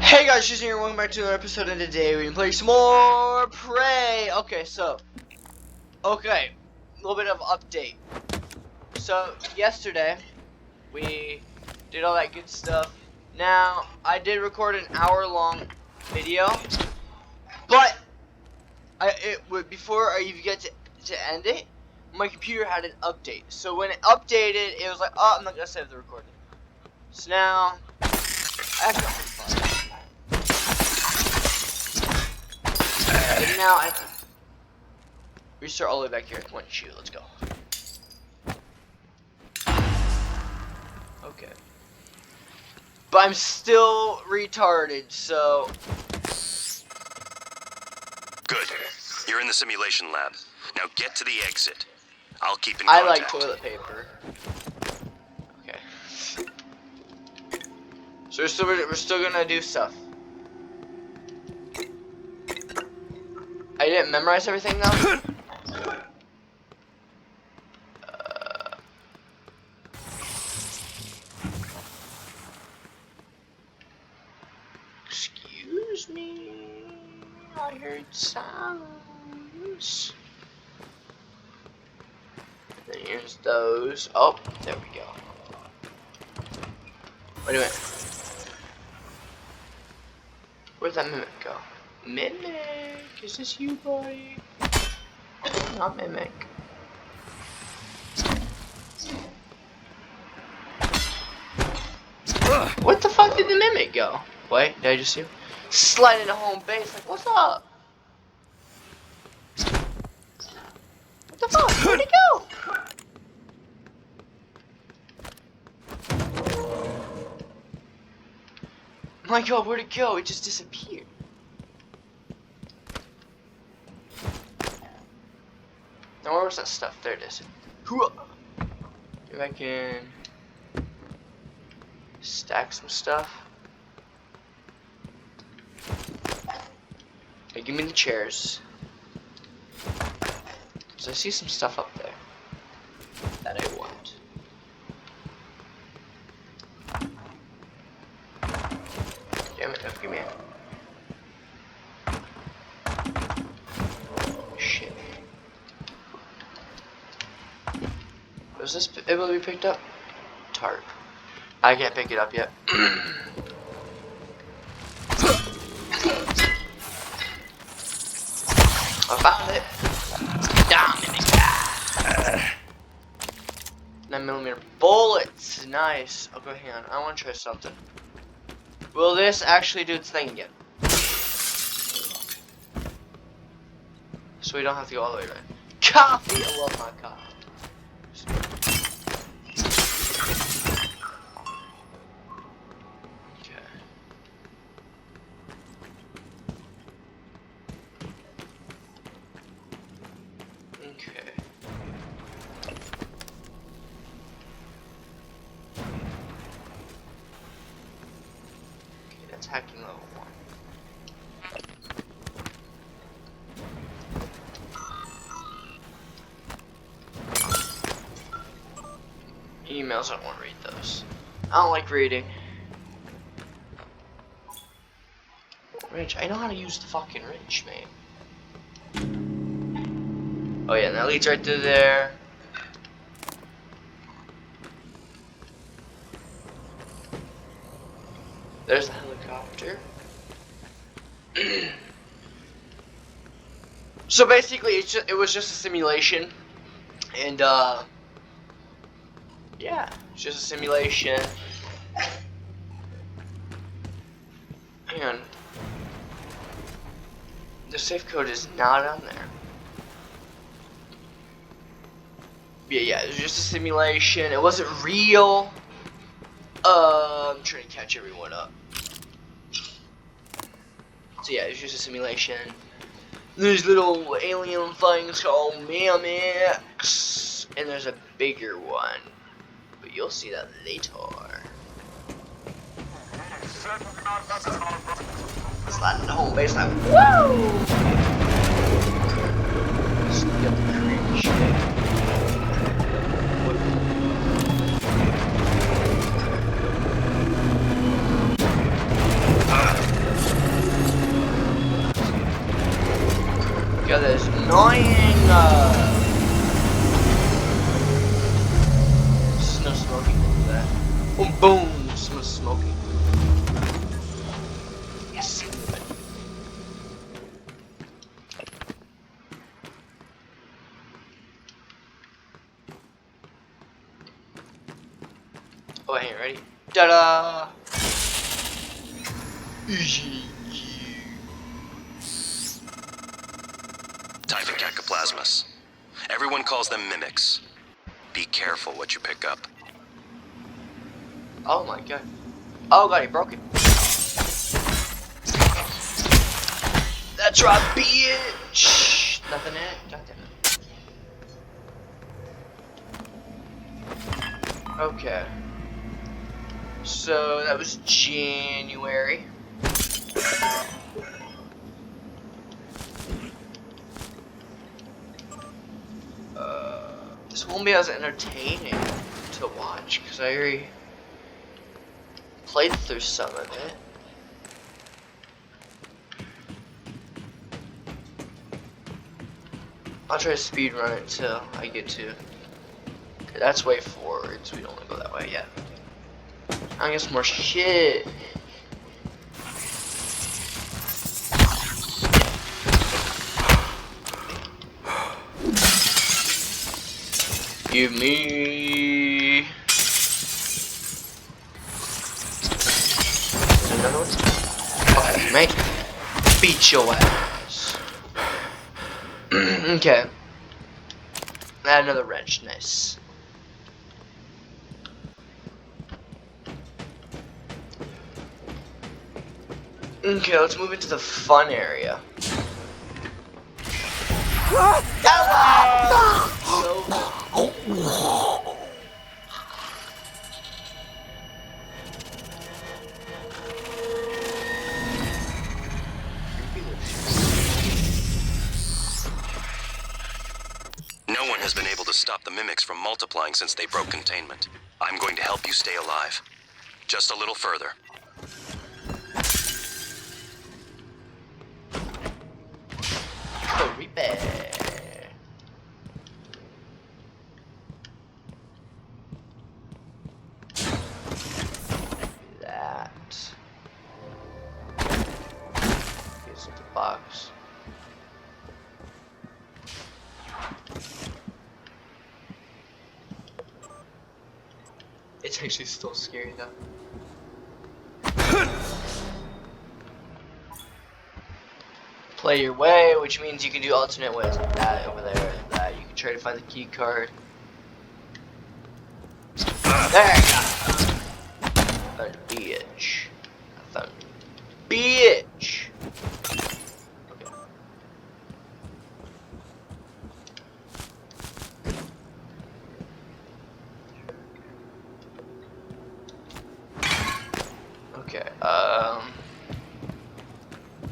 Hey guys, Jason here, welcome back to another episode, and today we can play some more Prey. Okay, a little bit of update. So, yesterday, we did all that good stuff. Now, I did record an hour-long video, but before I even get to end it, my computer had an update. So when it updated, it was like, oh, I'm not gonna save the recording. So now, I have to but now I can restart all the way back here. One shoot, let's go. Okay. But I'm still retarded, so. Good. You're in the simulation lab. Now get to the exit. I'll keep in contact. I like toilet paper. Okay. So we're still gonna do stuff. I didn't memorize everything though. Excuse me, I heard sounds. Then here's those. Oh, there we go. Wait a minute. Where'd that mimic go? Mimic, is this you, buddy? Not Mimic. What the fuck did the Mimic go? Wait, did I just see him? Slide into home base, like, what's up? What the fuck? Where'd it go? My god, where'd it go? It just disappeared. Now where was that stuff? There it is. If I can stack some stuff. Hey, give me the chairs. So I see some stuff up there that I want. Damn it, give me it. Shit. Was this able to be picked up? Tarp. I can't pick it up yet. I found it. Dominica. 9mm bullets. Nice. Okay, hang on. I want to try something. Will this actually do its thing again? So we don't have to go all the way around. Coffee. I love my coffee. Hacking level 1. Emails, I don't want to read those. I don't like reading. Wrench, I know how to use the fucking wrench, man. Oh yeah, and that leads right through there. There's the helicopter. So basically, it was just a simulation, and yeah, it's just a simulation. Hang on, the safe code is not on there. Yeah, it was just a simulation. It wasn't real. I'm trying to catch everyone up. So yeah, it's just a simulation. There's little alien things called mimics, and there's a bigger one, but you'll see that later. Slide into home base like, woo! Let's get the cringe shit. annoying. There's no smoking over there. Oh, boom! Someone's smoking. Yes. Oh, hey, ready? Ta-da! Typhon cacoplasmus. Everyone calls them mimics. Be careful what you pick up. Oh my god. Oh god, he broke it. That's right, bitch! Nothing in it? God damn it. Okay. So, that was January. This won't be as entertaining to watch, because I already played through some of it. I'll try to speed run it till I get to. That's way forwards. We don't want to go that way yet. I guess more shit. Give me another one. Okay, mate. Beat your ass. Okay. Add another wrench. Nice. Okay, let's move into the fun area. No one has been able to stop the mimics from multiplying since they broke containment. I'm going to help you stay alive. Just a little further. Repair. That. Here's the box. It's actually still scary though. Play your way, which means you can do alternate ways like that over there and that. You can try to find the key card. There you go. Found a bitch. I found a bitch. Okay. Okay.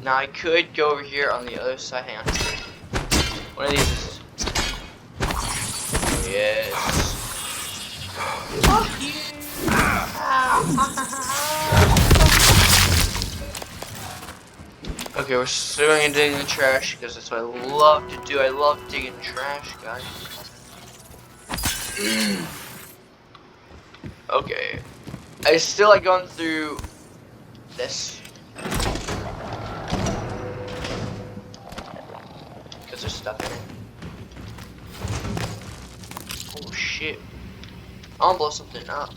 Now I could go over here on the other side. Hang on. One of these is. Yes. Fuck you. Okay, we're still going to dig in the trash because that's what I love to do. I love digging trash, guys. Okay. I still like going through this. There's stuff in it. Oh shit. I'll blow something up.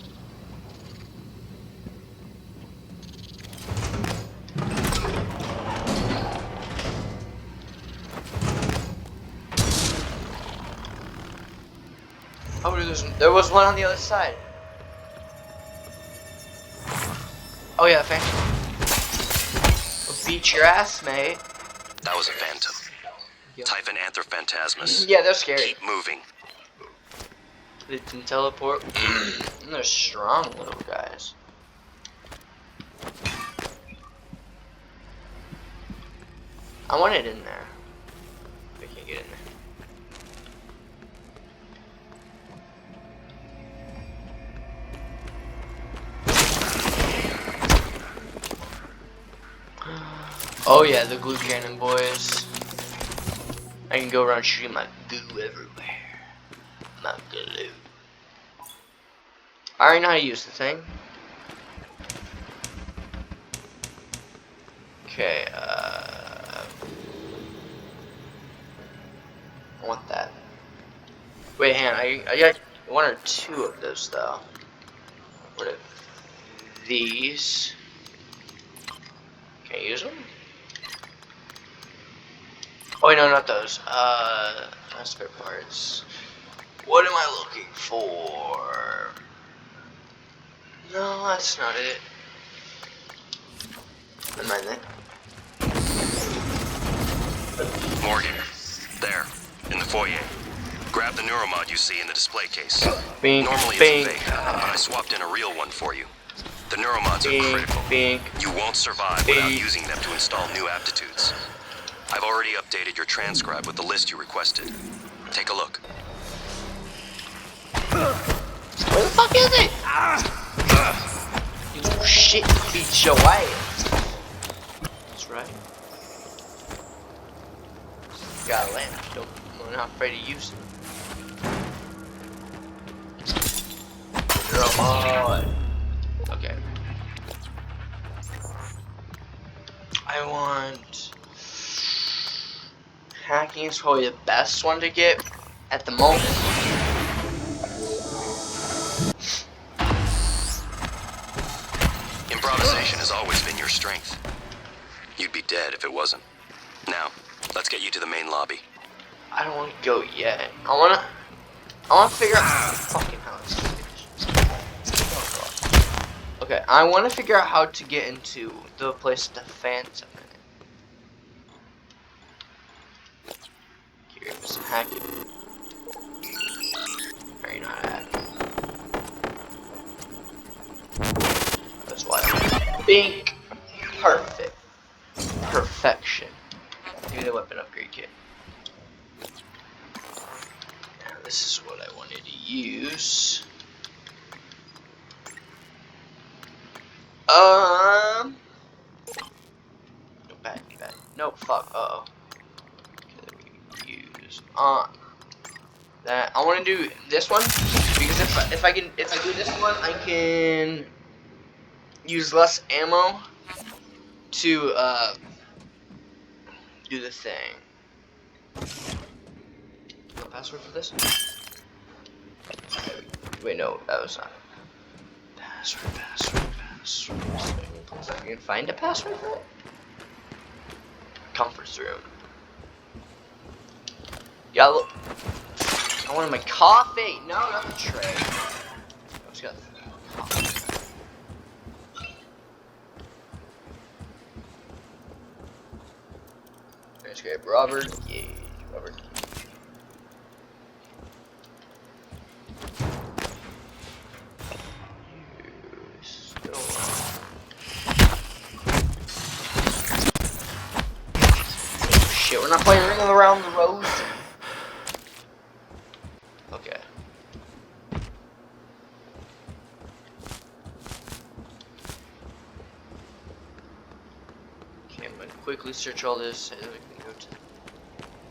Oh, there was one on the other side. Oh yeah, phantom. We'll beat your ass, mate. That was a phantom. Typhon Anthrophantasmus. Yeah, they're scary. Keep moving. They can teleport. They're strong little guys. I want it in there. We can't get in there. Oh yeah, the glue cannon boys. I can go around shooting my goo everywhere. My glue. I already know how to use the thing. Okay, I want that. Wait, hang on, I got one or two of those though. What are these? Can I use them? Oh wait, no, not those. Spare parts. What am I looking for? No, that's not it. Never mind that. Morgan, there, in the foyer. Grab the neuromod you see in the display case. Bink, Normally bink. it's fake, but I swapped in a real one for you. The neuromods are critical. Bink. You won't survive without using them to install new aptitudes. I've already updated your transcribe with the list you requested. Take a look. Where the fuck is it? You shit beat your ass. That's right. Gotta land. I'm not afraid to use it. Come on. Okay. I want... Hacking is probably the best one to get at the moment. Improvisation has always been your strength. You'd be dead if it wasn't. Now, let's get you to the main lobby. I don't want to go yet. I want to figure out fucking how it's doing. Okay, I want to figure out how to get into the place the Phantom in. Here, some hacking. Very not hack. That's why. Bink. Perfect. Perfection. Give me the weapon upgrade kit. Now this is what I wanted to use. No, bad. No, fuck. Uh oh. Use that. I want to do this one because if I do this one, I can use less ammo to do the thing. No password for this? Wait, no, that was not. Password. I can find a password for it? Conference room. Yeah, look. I wanted my coffee. No, not the tray. I just got coffee. Let's grab Robert. Yeah, Robert. Shit, we're not playing Ring Around the Rosie. Okay. Okay, I'm gonna quickly search all this and then we can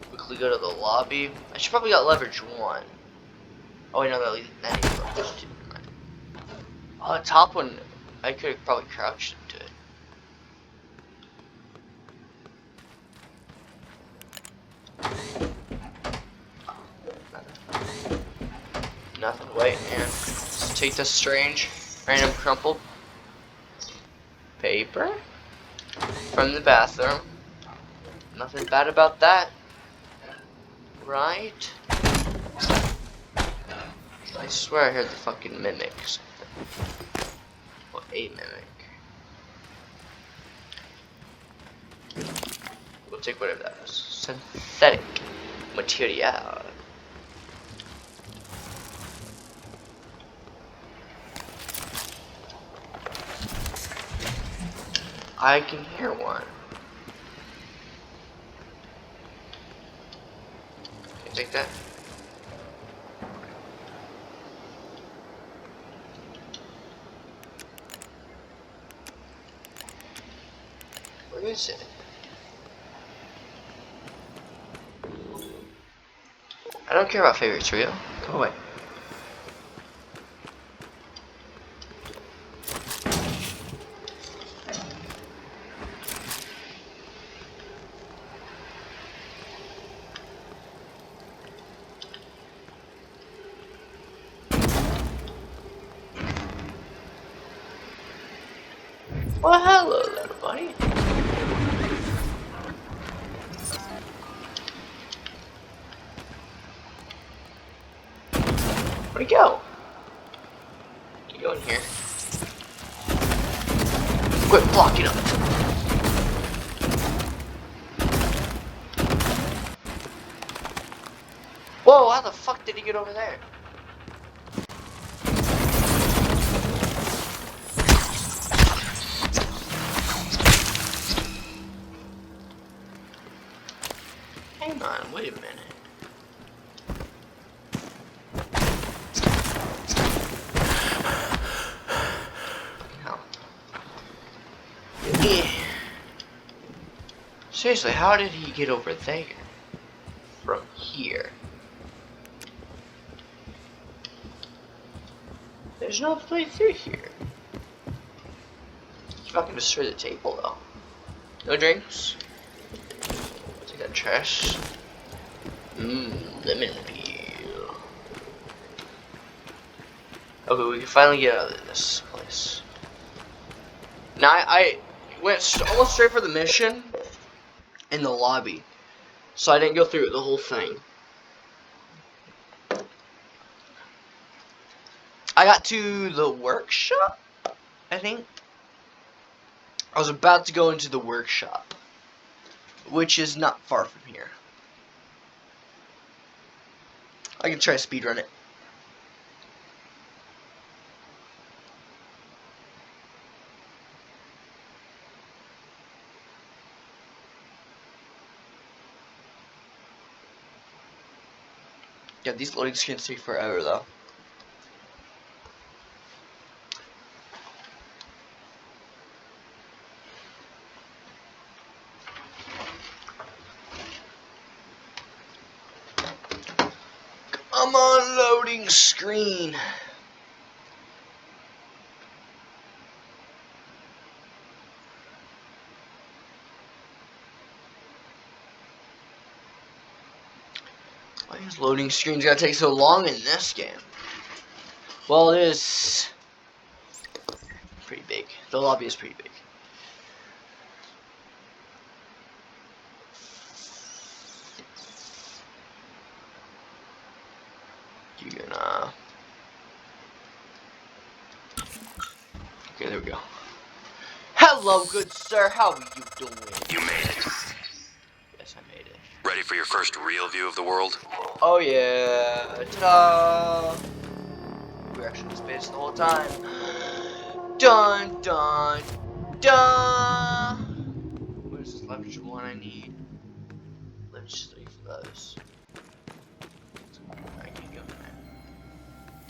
quickly go to the lobby. I should probably got leverage 1. Oh wait, no, that needs leverage 2. Oh, the top one, I could have probably crouched into it. Nothing. Wait, and let's take this strange, random crumpled paper from the bathroom. Nothing bad about that, right? I swear I heard the fucking mimic or something. Well, a mimic. We'll take whatever that is. Synthetic material. I can hear one. Can you take that? Where is it? I don't care about favorites, Rio. Go away. Well, hello there, buddy. Where'd he go? You go in here. Quit blocking him. Whoa, how the fuck did he get over there? Hang on, wait a minute. Seriously, how did he get over there? From here? There's no way through here. If I can destroy the table though. No drinks. Take that trash. Lemon peel. Okay, we can finally get out of this place. Now I went almost straight for the mission in the lobby, so I didn't go through the whole thing. I got to the workshop, I think. I was about to go into the workshop, which is not far from here. I can try to speedrun it. Yeah, these loading screens take forever though. Come on, loading screen. Why is loading screens gotta take so long in this game? Well, it is pretty big. The lobby is pretty big. You're gonna... Okay, there we go. Hello, good sir. How are you doing? You made it. Yes, I made it. Ready for your first real view of the world? Oh yeah. Ta-da! We're actually in space the whole time. Dun dun dun! What is this leverage one I need? Leverage 3 for those. I can go in that.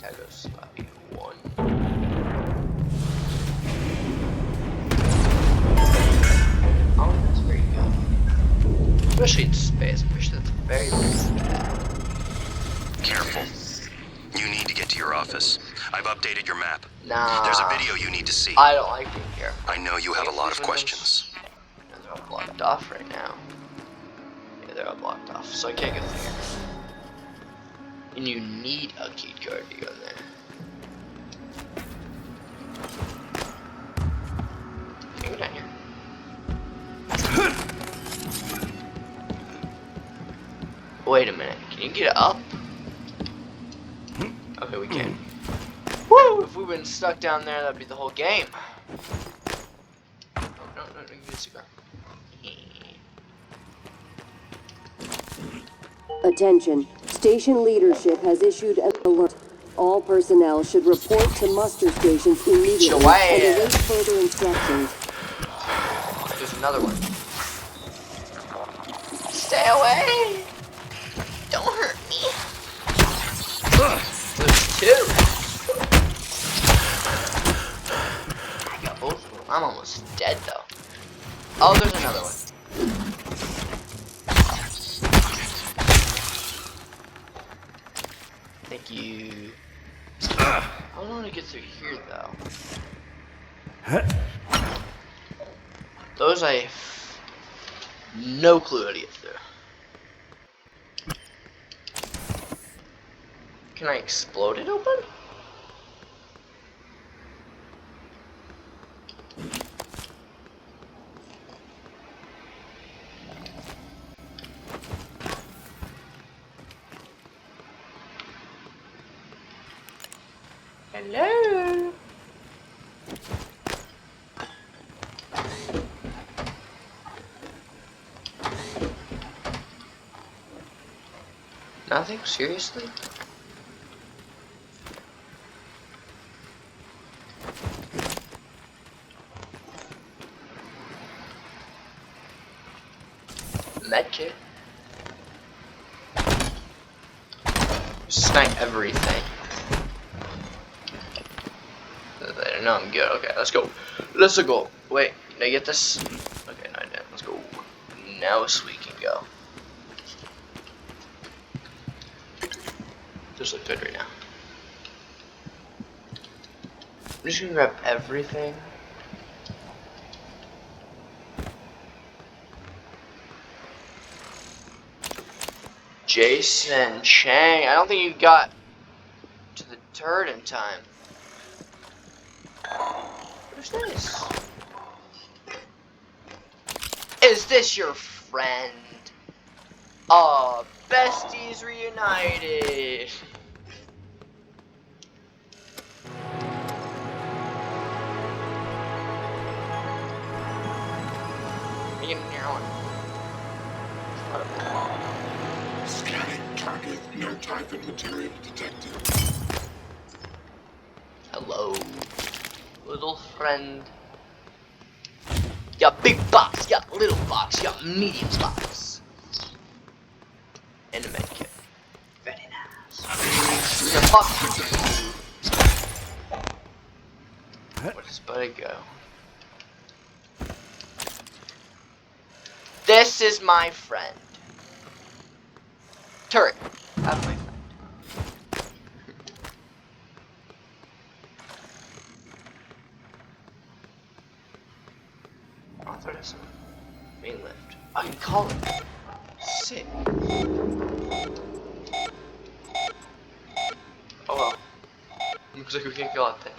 That goes sloppy 1. Oh, that's very good. Especially in space, I wish that's very bad. Careful. You need to get to your office. I've updated your map. Nah. There's a video you need to see. I don't like being here. I know you have a lot of questions. They're all blocked off right now. Yeah, they're all blocked off, so I can't go through here. And you need a key card to go there. Can't go down here. Wait a minute, can you get up? Okay, we can. Woo! If we've been stuck down there, that'd be the whole game. Oh, no, give me a cigar. Attention. Station leadership has issued an alert. All personnel should report to muster stations immediately and await further instructions. There's another one. Stay away! Don't hurt me. There's 2. I got both of them. I'm almost dead though. Oh, there's another one. get through here though. Those I have no clue how to get through. Can I explode it open? Hello? Nothing? Seriously? Medkit. Snipe everything. No, I'm good. Okay, let's go. Let's go. Wait, did I get this? Okay, no, I didn't. Let's go. Now we can go. Those look good right now. I'm just gonna grab everything. Jason Chang. I don't think you got to the turret in time. What's this? Is this your friend? Oh, besties reunited. You can hear one. Scanning target, no type of material detected. Hello, little friend. You got big box, you got little box, you got medium box. And a medkit. Very nice. Now fuck you. Where does Buddy go? This is my friend. Turret. Have my friend. Oh, there it is. Main lift. I can call it. Sick. Oh well. Looks like we can't go out there.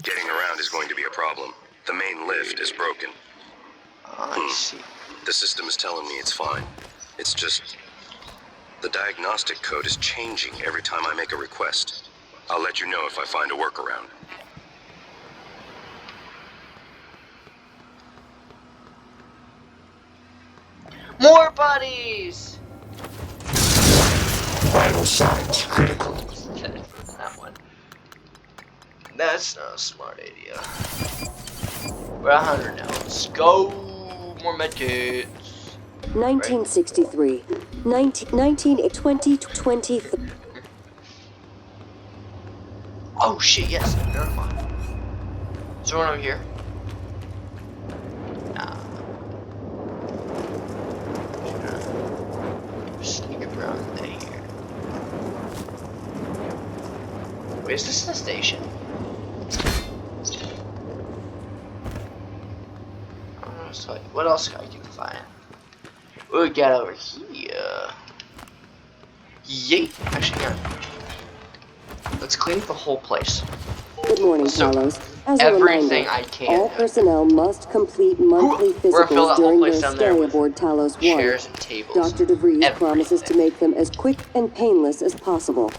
Getting around is going to be a problem. The main lift is broken. I see. The system is telling me it's fine. It's just... the diagnostic code is changing every time I make a request. I'll let you know if I find a workaround. More buddies! Vital signs critical. That one. That's not a smart idea. We're 100 now. Let's go. More medkits. 1963. 2020. Oh shit, yes. Never mind. Is there one over here? Nah. Sneak around there. Wait, is this the station? So what else I can find? What we got over here? Yeet! Actually, yeah. Let's clean the whole place. Good morning, So, Carlos. As a everything reminder, I can. all personnel must complete monthly We're gonna fill that physicals whole during place their down there stay with aboard Talos 1. chairs and tables. Dr. DeVries Everything. promises to make them as quick and painless as possible.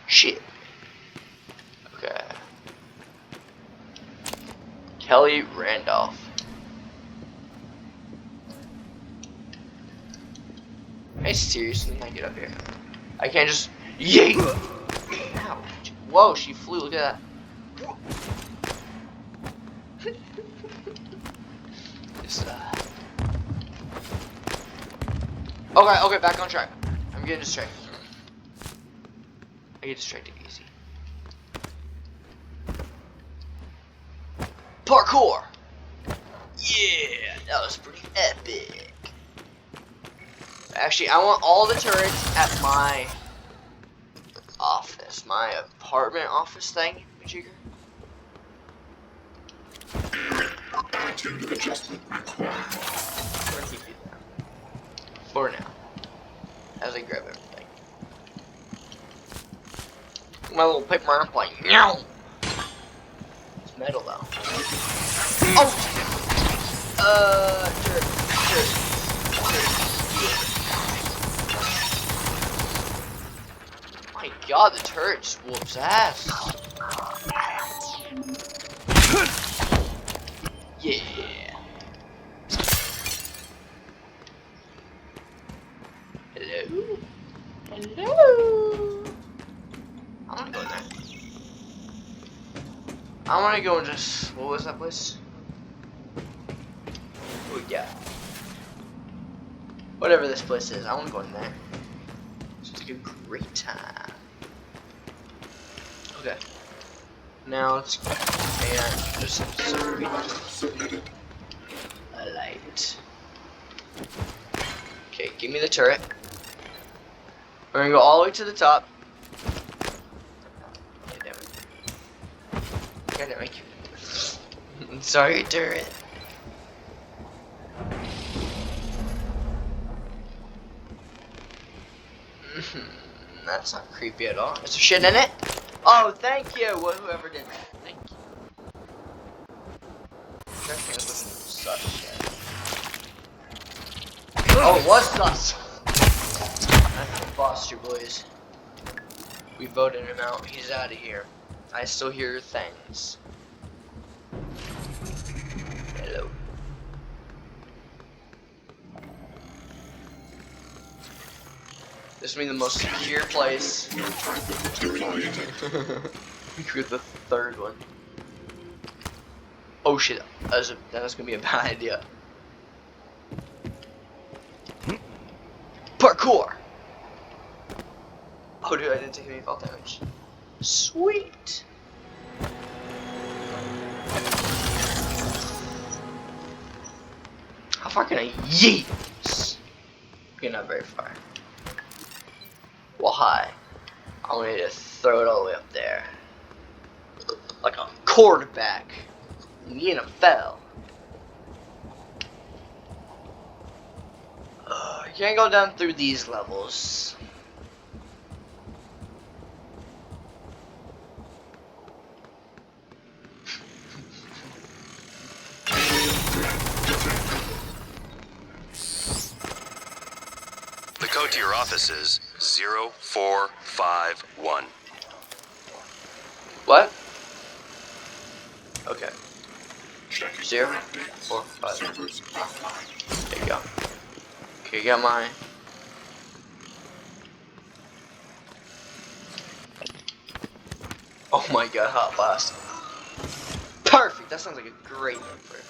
Shit. Okay. Kelly Randolph. Can I seriously not get up here? I can't just yeet. Ow. Whoa, she flew. Look at that. Just, Okay, back on track. I'm getting distracted. I get distracted easy. Parkour! Yeah, that was pretty epic. Actually, I want all the turrets at my office, my apartment office thing, Majigger. Attitude adjustment required. I'm gonna keep you there. For now. As I grab everything. My little paper airplane. Meow! It's metal though. Oh! Turret. My god, the turret just whoops ass. Yeah. Hello? Hello? I wanna go in there. I wanna go and just, what was that place? Oh yeah. Whatever this place is, I wanna go in there. It's like a great time. Okay. Now let's go and just Submitted. a light. Okay, give me the turret. We're gonna go all the way to the top. God damn it. God damn it. Sorry, turret. That's not creepy at all. Is there shit in it? Oh, thank you, whoever did that. Thank you. That thing was sus shit. Oh, it was sus. That's the Foster boys. We voted him out. He's out of here. I still hear things. Hello. This will be the most secure place. No type of material detected. With the third one. Oh shit, that was gonna be a bad idea. Parkour! Oh dude, I didn't take any fall damage. Sweet! How far can I yeet? Okay, not very far. Well, high. I want you to throw it all the way up there. Like a quarterback. In the NFL. You can't go down through these levels. The code to your office is 0451. What? Okay. Checking 0, updates. 4, 5. Servers offline. There you go. Okay, got mine. Oh my god, hot blast. Perfect! That sounds like a great name for it.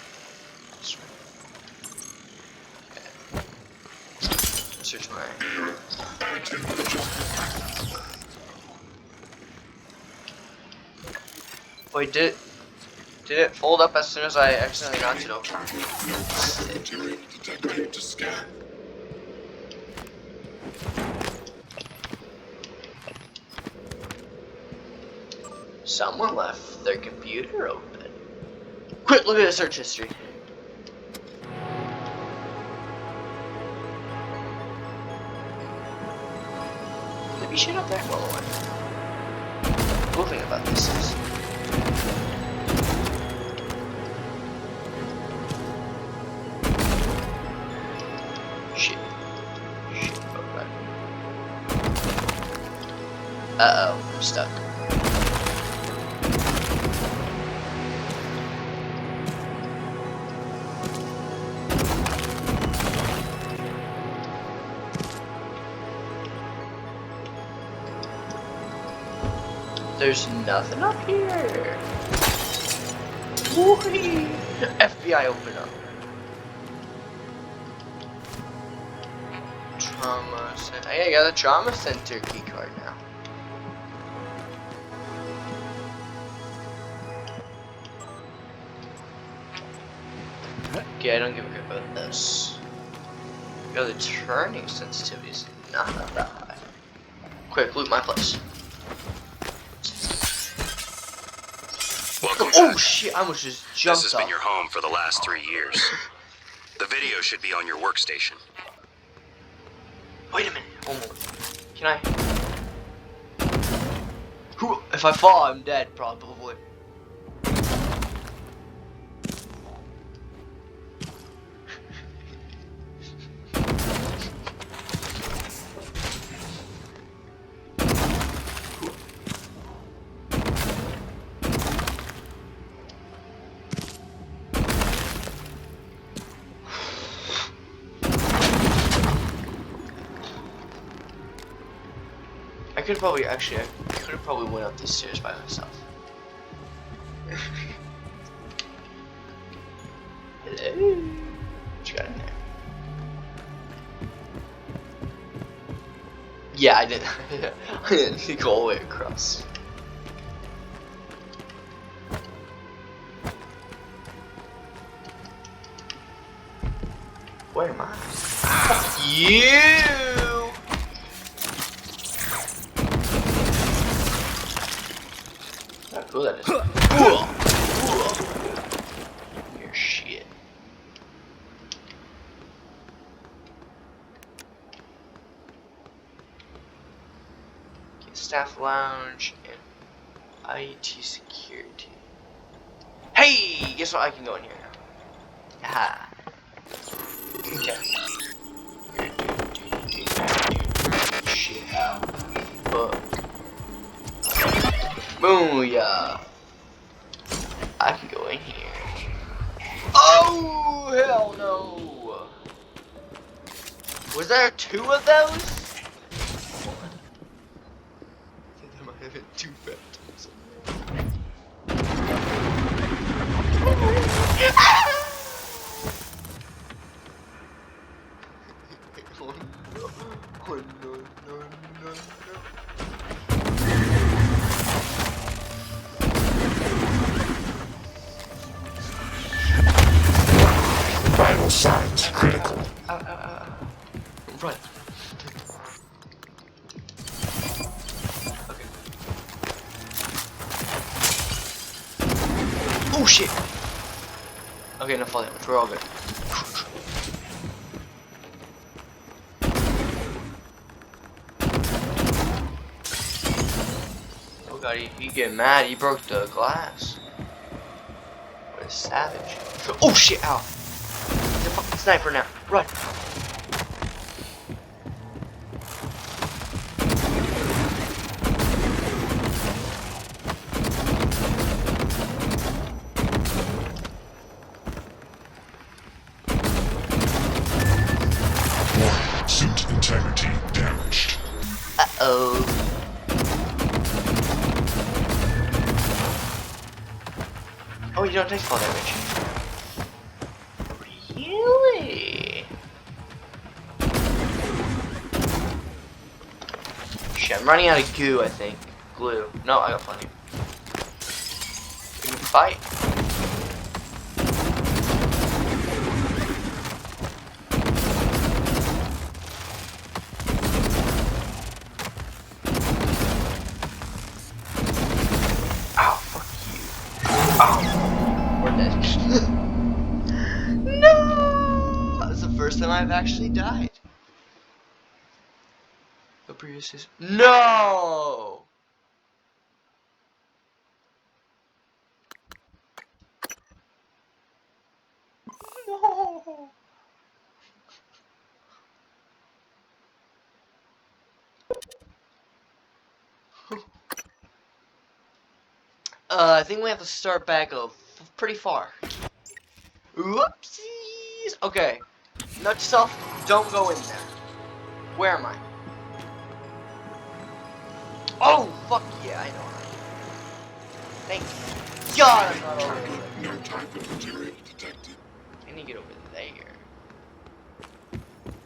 Okay. Search my. Attitude adjustment. Wait, did it fold up as soon as I accidentally knocked it over? No type of material detected. Ready to scan. Someone left their computer open. Quick, look at the search history. There be shit up there? Well, the cool thing about this is shit. Okay. Uh-oh, I'm stuck. There's nothing up here. Woo-wee. FBI, open up. Trauma center. Hey, I got a trauma center key card now. Okay, I don't give a crap about this. Yo, the turning sensitivity is not that high. Quick, loot my place. Welcome Oh back. shit, I almost just jumped This has up. been your home for the last 3 years. The video should be on your workstation. Wait a minute. One more. Can I? Who? If I fall, I'm dead, probably. I could probably I could have probably went up these stairs by myself. Hello? What you got in there? Yeah, I didn't. I didn't go all the way across. Where am I? You! How cool that is. Your shit. Okay, staff lounge and IT security. Hey! Guess what? I can go in here now. Aha. Okay. Shit out. Fuck. Booyah. I can go in here. Oh, hell no. Was there 2 of those? I think there might have been 2 phantoms. Oh no. Oh no, no, no, no. Vital signs critical. Run. Okay. Oh shit. Okay, no fall damage. We're all good. Oh god, he getting mad. He broke the glass. What a savage. Oh shit, ow. He's a fucking sniper now. Run. Warning, suit integrity damaged. Uh-oh. Oh, you don't take fall damage. Really? Shit, I'm running out of goo, I think. Glue. No, I got plenty. We can fight. Ow, fuck you. Ow. We're dead. No! That's the first time I've actually died. The previous is no! No! I think we have to start back pretty far. Whoopsies! Okay. Note to self, don't go in there. Where am I? Oh, fuck yeah, I know. Thank you. God, I'm not over there. No type of material detected. I need to get over there.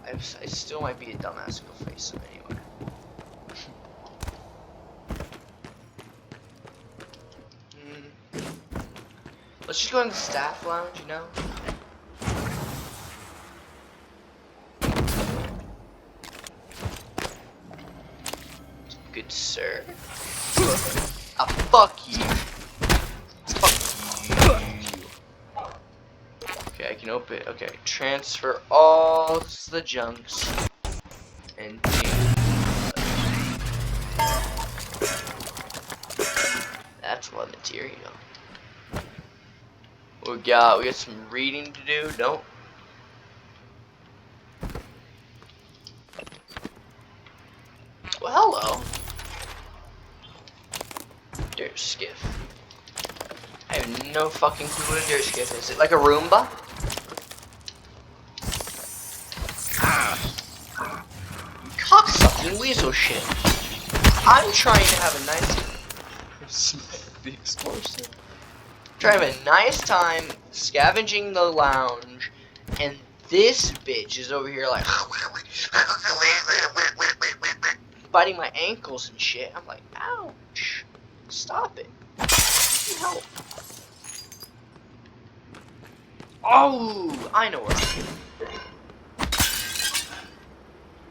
I still might be a dumbass and go face him anyway. Let's just go in the staff lounge, you know? good sir. Ah, fuck you. Fuck you. Okay, I can open it. Okay, transfer all the junks. And that's what material. We got some reading to do. Nope. Well, hello. Dirt skiff. I have no fucking clue what a dirt skiff is. Is it like a Roomba? Cocksucking weasel shit. I'm trying to have a nice the explosion. Trying to have a nice time scavenging the lounge, and this bitch is over here like biting my ankles and shit. I'm like, ouch. Stop it. Help. Oh, I know where I'm going.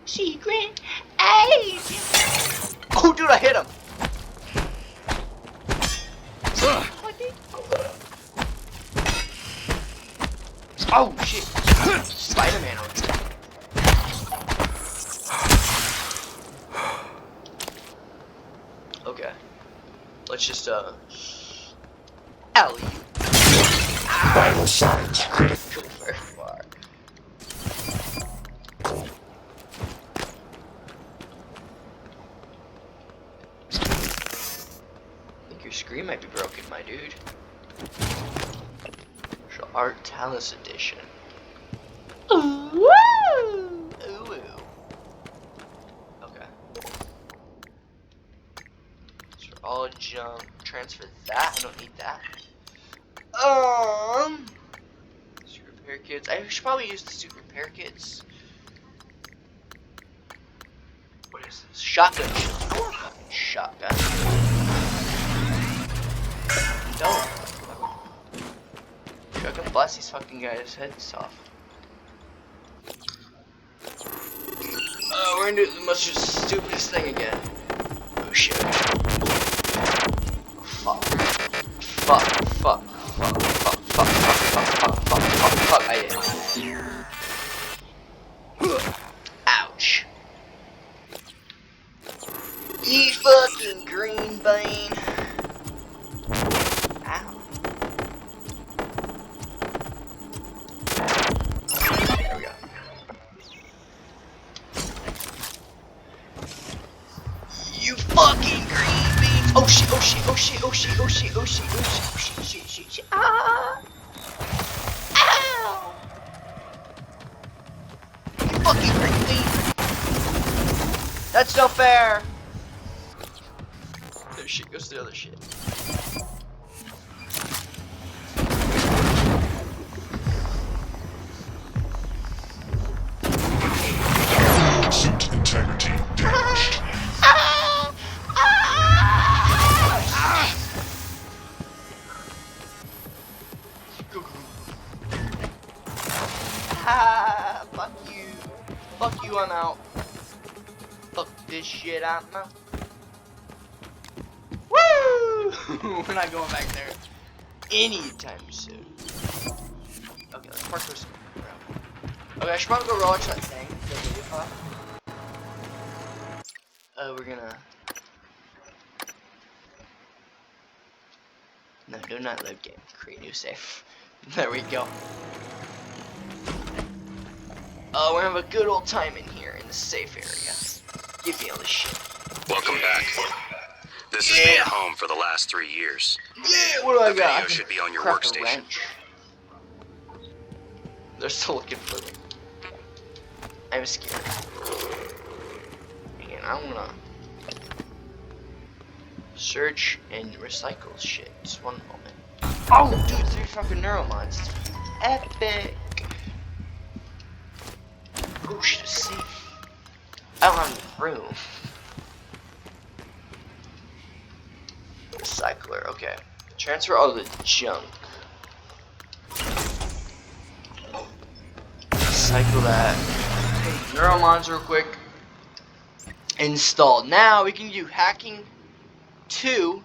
Secret agent. Oh, dude, I hit him. Oh, shit. Spider-Man on top. Okay. Let's just, alley. Vital signs critical. Go very far. I think your screen might be broken, my dude. Martial Art Talus Edition. Ooh! Ooh! Okay. So all junk. Transfer that. I don't need that. Suit repair kits. I should probably use the suit repair kits. What is this? Shotgun. I want a fucking shotgun. Don't. Shotgun blast these fucking guys' heads off. We're gonna do the most stupidest thing again. Oh shit. Fuck. Fuck. Fuck. Fuck. Fuck. Fuck. Fuck. Fuck. Fuck. Fuck. Fuck. I did. Ouch. You fucking green bean. Ow. There we go. You fucking green beans. Oh shit, oh shit, oh shit, oh shit, oh shit, oh shit, oh shit, oh shit, shit, shit, shit. Ah! Ow! You fucking green bean. That's no fair. Their shit goes to the other shit. Suit integrity damaged. Fuck you. Fuck you, I'm out. Fuck this shit, I'm out. Woo! We're not going back there anytime soon. Okay, let's park this. Okay, I should probably go launch that thing. We're gonna. No, do not load game. Create new save. There we go. Oh, we're gonna have a good old time in here in the safe area. Give me all this shit. Welcome back. This has been your home for the last 3 years. Yeah, what do I The got? video should be on your Crack a workstation. wrench. They're still looking for me. I'm scared. And I wanna search and recycle shit. Just one moment. Oh, dude, 3 fucking neuromods. Epic. Oh shit, a safe. I don't have any room. Recycler, okay. Transfer all the junk. Recycle that. Neuromons real quick. installed. Now we can do hacking 2.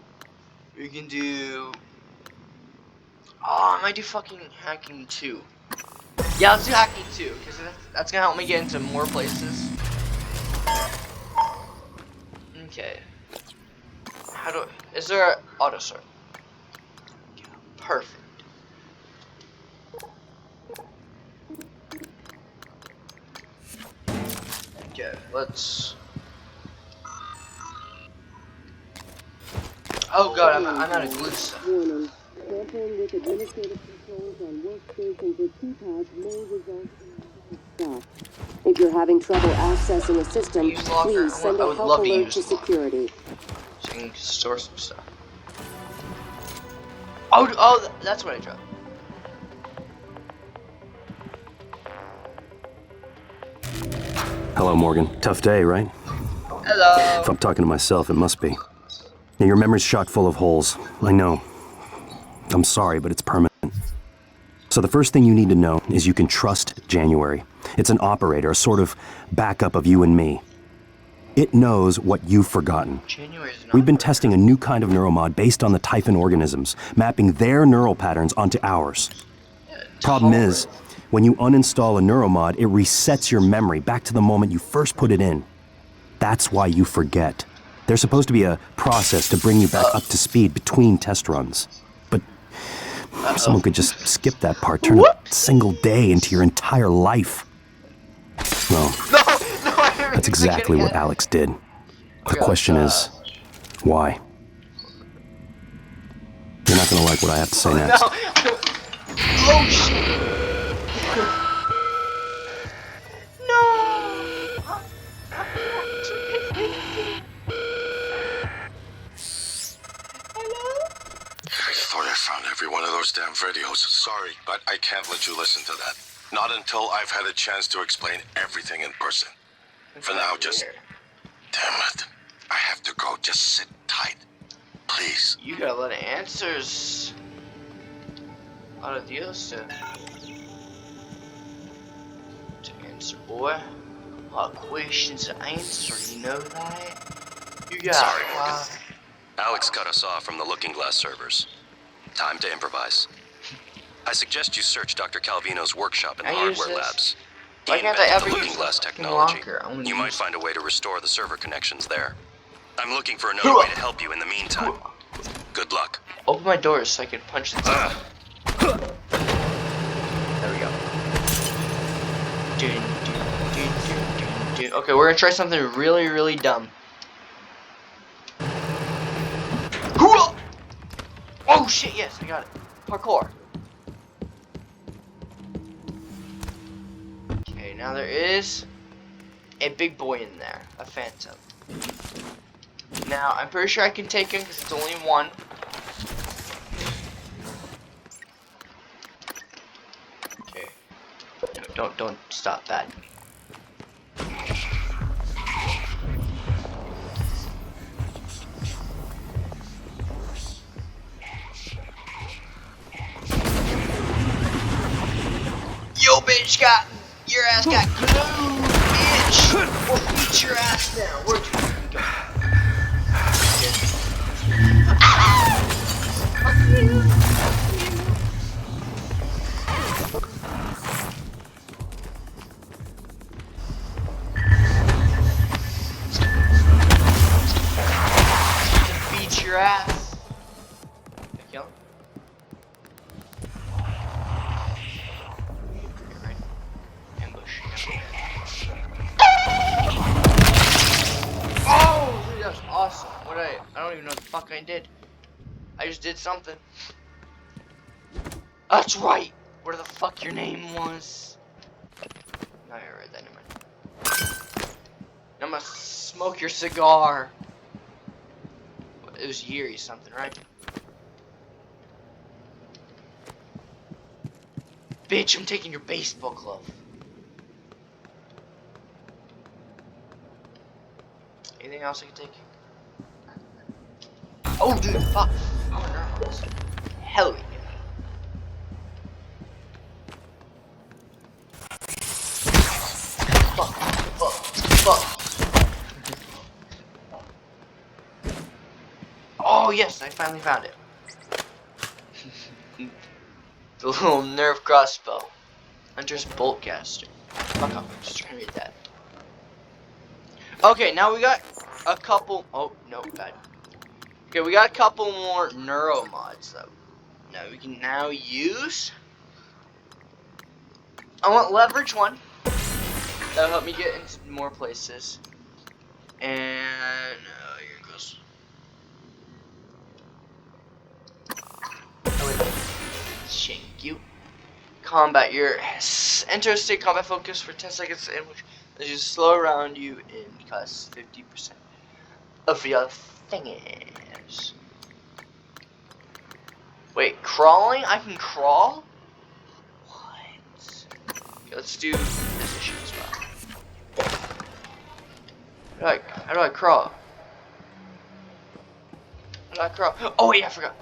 We can do. Oh, I might do fucking hacking 2. Yeah, let's do hacking 2 because that's gonna help me get into more places. Okay. How do? Is there an auto sort? Yeah, perfect. Okay, let's. Oh god, I'm out of glue stuff. Warning. Tampering with administrative controls on workstations or keypads may result in staff. If you're having trouble accessing a system, Use locker. please send I a would help love to alert use to locker. security. So you can store some stuff. Oh, that's what I dropped. Hello, Morgan. Tough day, right? Hello. If I'm talking to myself, it must be. Now, your memory's chock full of holes. I know. I'm sorry, but it's permanent. So the first thing you need to know is you can trust January. It's an operator, a sort of backup of you and me. It knows what you've forgotten. January's not We've been testing a new kind of neuromod based on the Typhon organisms, mapping their neural patterns onto ours. Problem is, when you uninstall a neuromod, it resets your memory back to the moment you first put it in. That's why you forget. There's supposed to be a process to bring you back up to speed between test runs. But if someone could just skip that part, turn a single day into your entire life. Well, that's exactly what Alex did. The question is, why? You're not gonna like what I have to say next. Oh shit. I thought I found every one of those damn videos. Sorry, but I can't let you listen to that. Not until I've had a chance to explain everything in person. For now, just... Damn it. I have to go. Just sit tight. Please. You got a lot of answers. A lot of deals to answer, boy. A lot of questions to answer, you know that? You got Sorry, Morgan. Alex cut us off from the Looking Glass servers. Time to improvise. I suggest you search Dr. Calvino's workshop in the I use hardware this. labs. Why He can't I invented ever the use Looking Glass the fucking technology. locker? I wanna You might use- find a way to restore the server connections there. I'm looking for another way to help you in the meantime. Good luck. Open my doors so I can punch the top. There we go. Dun, dun, dun, dun, dun, dun. Okay, we're gonna try something really, really dumb. Hooah! Oh shit, yes, I got it. Parkour. Okay, now there is a big boy in there, a phantom. Now, I'm pretty sure I can take him because it's only one. Okay. No, don't stop that. Yo, bitch, your ass got glued, bitch. We'll beat your ass now. Where'd you go? Beat your ass. Did I kill him? Okay, right. Ambush. Oh, dude, that was awesome. What I don't even know what the fuck I did. I just did something. That's right. Where the fuck your name was? No, I read that. Never mind. I'm gonna smoke your cigar. It was Yuri something, right? Bitch, I'm taking your baseball glove. Anything else I can take? Oh, dude, fuck. Oh, no. Hell yeah. Fuck. Oh yes, I finally found it. The little Nerf crossbow. Hunter's boltcaster. Fuck off, I'm just trying to read that. Okay, now we got a couple. Oh no, bad. Okay, we got a couple more neuro mods though. Now we can now use. I want leverage 1. That'll help me get into more places. And here it goes. Oh wait, thank you. Combat. Your enter a state combat focus for 10 seconds, in which you slow around you and cost 50% of your thingies. Wait, crawling? I can crawl? What? Okay, let's do this issue as well. How do I crawl? How do I crawl? Oh yeah, I forgot.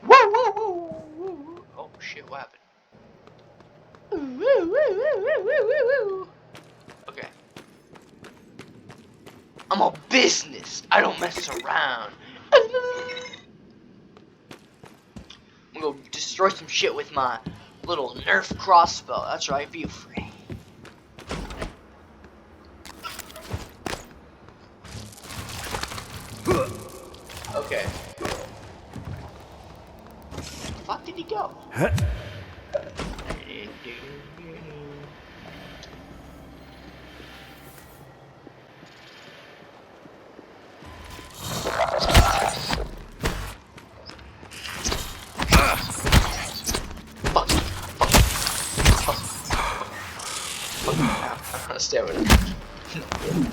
Woo woo woo woo. Oh shit, what happened? Okay. I'm a business. I don't mess around. I'm gonna go destroy some shit with my little Nerf crossbow. That's right, be afraid. Okay. Where the fuck did he go?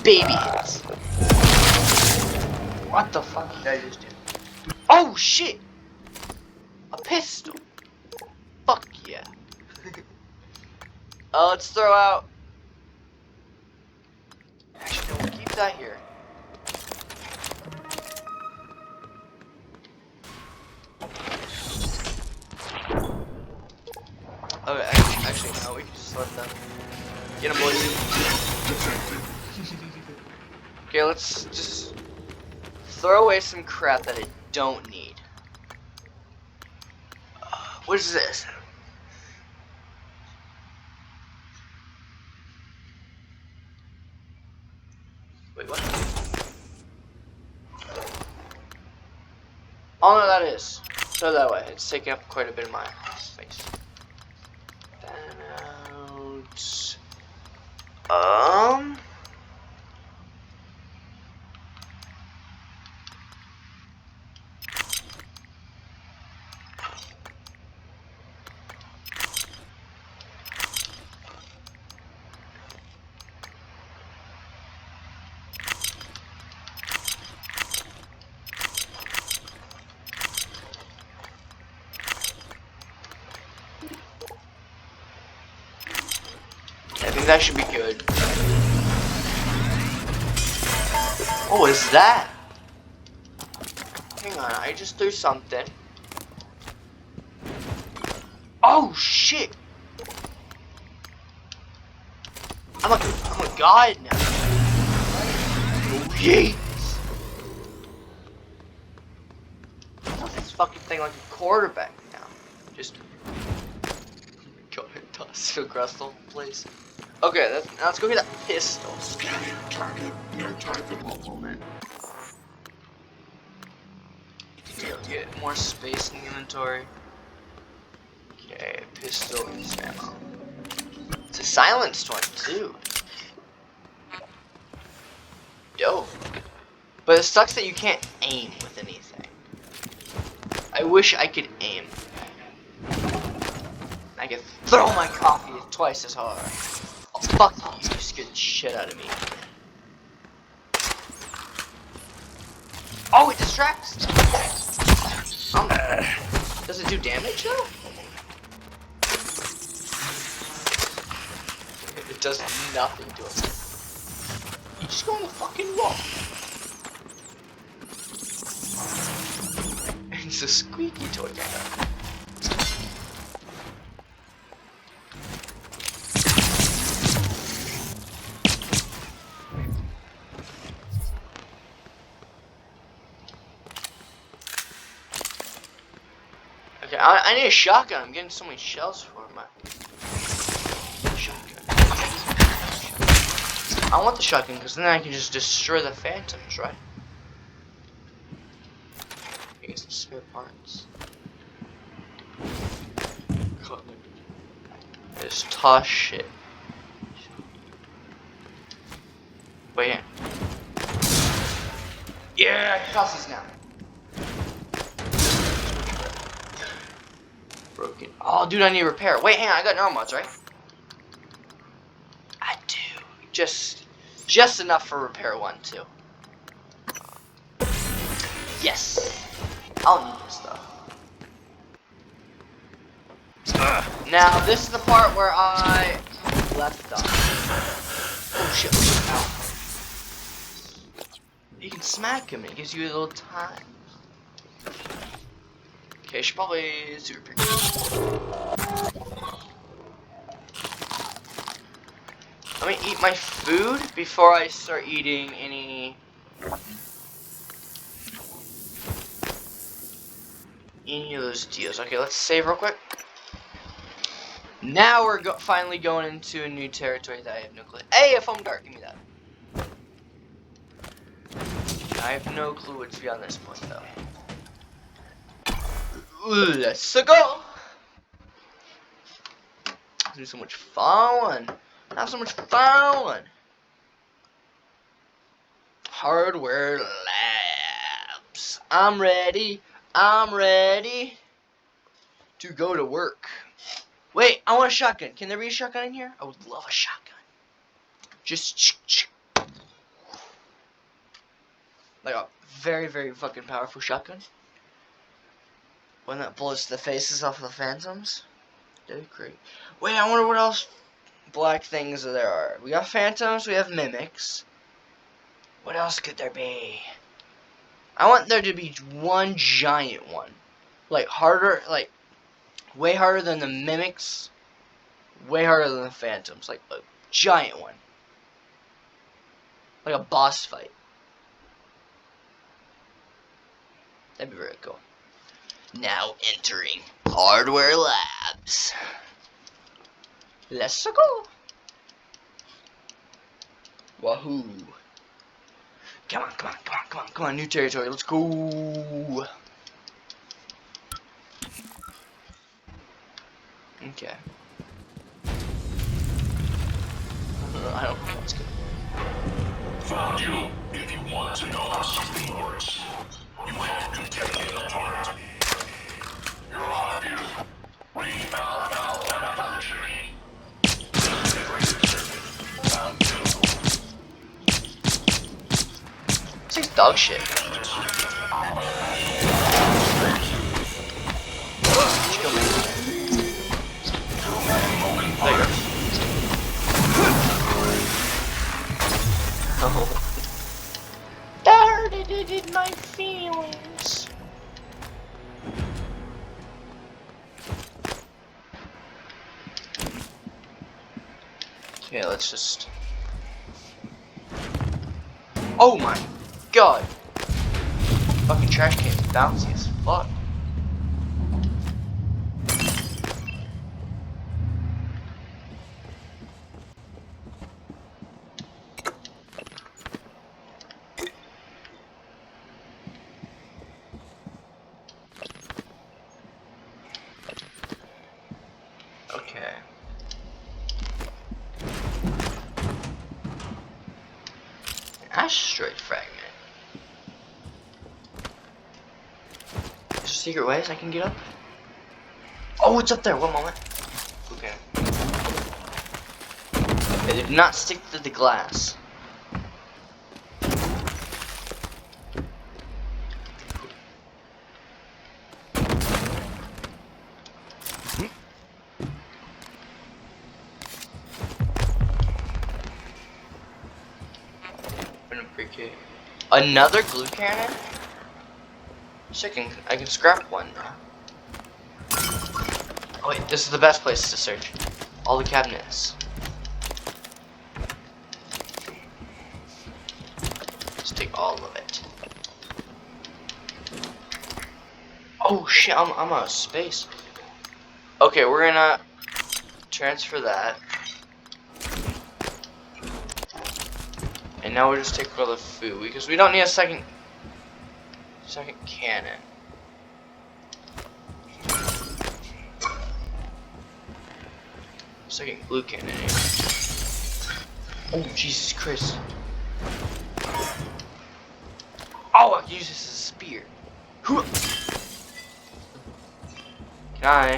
Baby hits. What the fuck did I just do? Oh shit! A pistol. Fuck yeah. Let's throw out. Actually, no, we'll keep that here. Okay, actually, no, we can just let them get them, boys. Okay, let's just throw away some crap that I don't need. What is this? Wait, what? Oh no, that is. So that way, it's taking up quite a bit of my space. Then out. I think that should be good. Oh, what is that? Hang on, I just threw something. Oh shit! I'm a god now. Oh yes! I thought this fucking thing like a quarterback now. Just go and toss it across the whole place. Okay, now let's go get that pistol. Scanning target, no type One moment. Get more space in the inventory. Okay, pistol and ammo. It's a silenced one too. Dope. But it sucks that you can't aim with anything. I wish I could aim. I could throw my coffee twice as hard. Oh, fuck you, you scared the shit out of me. Oh, it distracts. Does it do damage though? It does nothing to us. You just go on the fucking wall. It's a squeaky toy guy. I need a shotgun. I'm getting so many shells for my shotgun. I want the shotgun because then I can just destroy the phantoms, right? Get some spare parts. Just toss shit. Wait. Yeah, I can toss these now. Broken. Oh, dude, I need repair. Wait, hang on. I got normal mods, right? I do. Just enough for repair 1, 2. Yes. I'll need this stuff. Now, this is the part where I left off. Oh shit. Ow. You can smack him. It gives you a little time. Okay, I should probably do repair. Let me eat my food before I start eating any of those deals. Okay, let's save real quick. Now we're finally going into a new territory that I have no clue. Hey, a foam dart, give me that. I have no clue what's beyond this point, though. Let's go. Do so much fun. Have so much fun. Hardware labs. I'm ready. I'm ready to go to work. Wait, I want a shotgun. Can there be a shotgun in here? I would love a shotgun. Just like a very, very fucking powerful shotgun. One that blows the faces off the phantoms. That'd be great. Wait, I wonder what else black things there are. We got phantoms, we have mimics. What else could there be? I want there to be one giant one. Like harder, like way harder than the mimics. Way harder than the phantoms. Like a giant one. Like a boss fight. That'd be very cool. Now entering hardware labs. Let's go. Wahoo. Come on, come on, come on, come on, come on, new territory, let's go. Okay. I don't know what's good. Found you. If you want to know how something works, you have to take it apart. You're all of you. Rebound anniversary. This is dog shit. There you go. Oh. Darn it, it did my feelings. Okay, let's just... Oh my god! Fucking trash can is bouncy as fuck. Okay. Asteroid fragment. Is there secret ways I can get up? Oh, it's up there. One moment. Okay. Okay, do not stick to the glass. Another glue cannon? Chicken, I can scrap one. Oh wait, this is the best place to search. All the cabinets. Let's take all of it. Oh shit, I'm out of space. Okay, we're gonna transfer that. And now we'll just take all the food because we don't need a second cannon. Second glue cannon. Oh Jesus Christ. Oh, I can use this as a spear. Can I?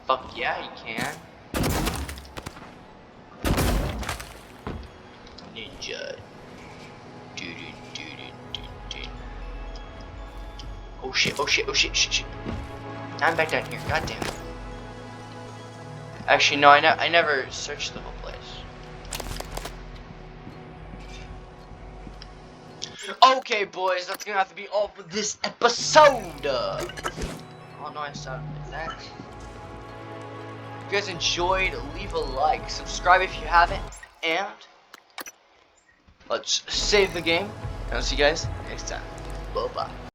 Fuck yeah, you can. Ninja. Oh shit, oh shit, oh shit, shit. Now I'm back down here, god damn it. Actually, no, I never searched the whole place. Okay, boys, that's gonna have to be all for this episode. Oh no, I stopped like that. If you guys enjoyed, leave a like, subscribe if you haven't, and let's save the game. And I'll see you guys next time. Bye bye.